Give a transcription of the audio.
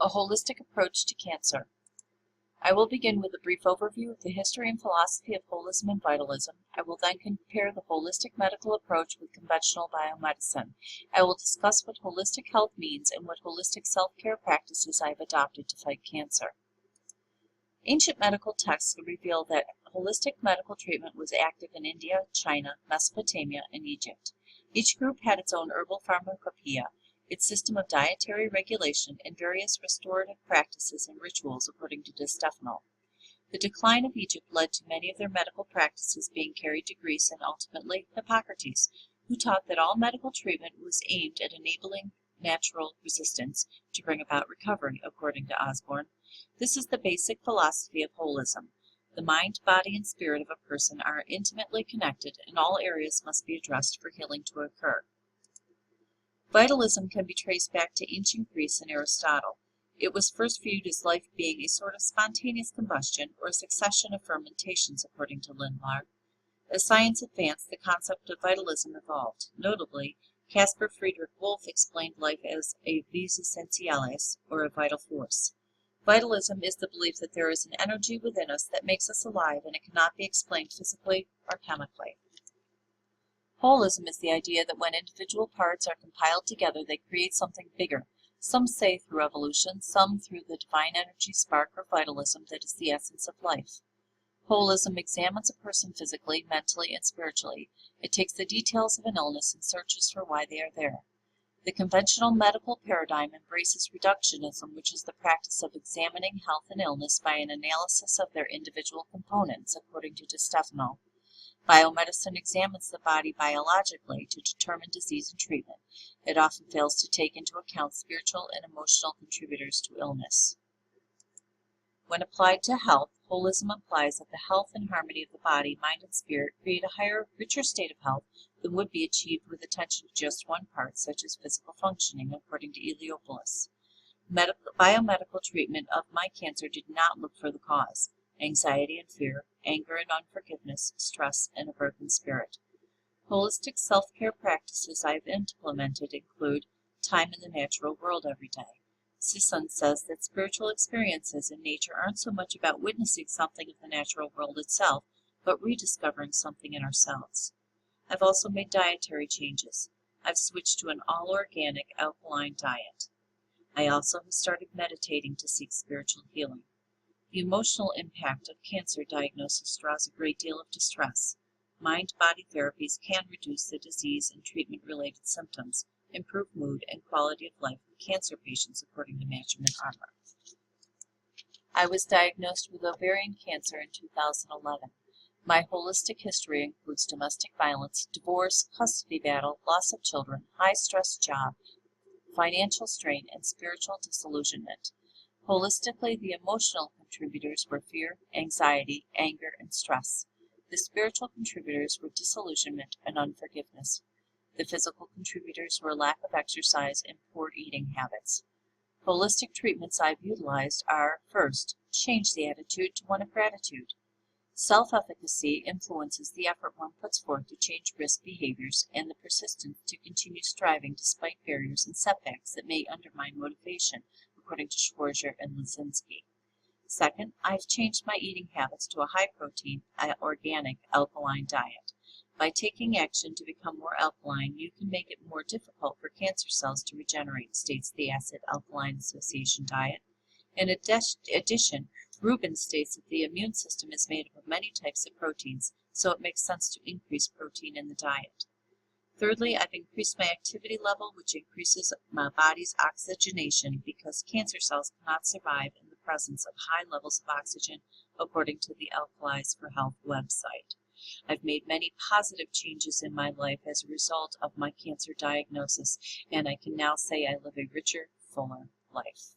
A holistic approach to cancer. I will begin with a brief overview of the history and philosophy of holism and vitalism. I will then compare the holistic medical approach with conventional biomedicine. I will discuss what holistic health means and what holistic self-care practices I have adopted to fight cancer. Ancient medical texts reveal that holistic medical treatment was active in India, China, Mesopotamia, and Egypt. Each group had its own herbal pharmacopoeia, its system of dietary regulation, and various restorative practices and rituals according to Stefano. The decline of Egypt led to many of their medical practices being carried to Greece and ultimately Hippocrates, who taught that all medical treatment was aimed at enabling natural resistance to bring about recovery, according to Osborne. This is the basic philosophy of holism. The mind, body, and spirit of a person are intimately connected, and all areas must be addressed for healing to occur. Vitalism can be traced back to ancient Greece and Aristotle. It was first viewed as life being a sort of spontaneous combustion or a succession of fermentations, according to Lindlar. As science advanced, the concept of vitalism evolved. Notably, Caspar Friedrich Wolff explained life as a vis essentialis, or a vital force. Vitalism is the belief that there is an energy within us that makes us alive and it cannot be explained physically or chemically. Holism is the idea that when individual parts are compiled together, they create something bigger. Some say through evolution, some through the divine energy spark or vitalism that is the essence of life. Holism examines a person physically, mentally, and spiritually. It takes the details of an illness and searches for why they are there. The conventional medical paradigm embraces reductionism, which is the practice of examining health and illness by an analysis of their individual components, according to Stefano. Biomedicine examines the body biologically to determine disease and treatment. It often fails to take into account spiritual and emotional contributors to illness. When applied to health, holism implies that the health and harmony of the body, mind, and spirit create a higher, richer state of health than would be achieved with attention to just one part, such as physical functioning, according to Eliopoulos. Biomedical treatment of my cancer did not look for the cause: anxiety and fear, anger and unforgiveness, stress, and a broken spirit. Holistic self-care practices I have implemented include time in the natural world every day. Sisson says that spiritual experiences in nature aren't so much about witnessing something of the natural world itself, but rediscovering something in ourselves. I've also made dietary changes. I've switched to an all-organic, alkaline diet. I also have started meditating to seek spiritual healing. The emotional impact of cancer diagnosis draws a great deal of distress. Mind-body therapies can reduce the disease and treatment-related symptoms, improve mood and quality of life in cancer patients, according to Management Armor. I was diagnosed with ovarian cancer in 2011. My holistic history includes domestic violence, divorce, custody battle, loss of children, high-stress job, financial strain, and spiritual disillusionment. Holistically, the emotional contributors were fear, anxiety, anger, and stress. The spiritual contributors were disillusionment and unforgiveness. The physical contributors were lack of exercise and poor eating habits. Holistic treatments I've utilized are, first, change the attitude to one of gratitude. Self-efficacy influences the effort one puts forth to change risk behaviors and the persistence to continue striving despite barriers and setbacks that may undermine motivation, according to Schwarzer and Lisinski. Second, I've changed my eating habits to a high-protein, organic, alkaline diet. By taking action to become more alkaline, you can make it more difficult for cancer cells to regenerate, states the Acid-Alkaline Association diet. In addition, Rubin states that the immune system is made up of many types of proteins, so it makes sense to increase protein in the diet. Thirdly, I've increased my activity level, which increases my body's oxygenation because cancer cells cannot survive in the presence of high levels of oxygen, according to the Alkalis for Health website. I've made many positive changes in my life as a result of my cancer diagnosis, and I can now say I live a richer, fuller life.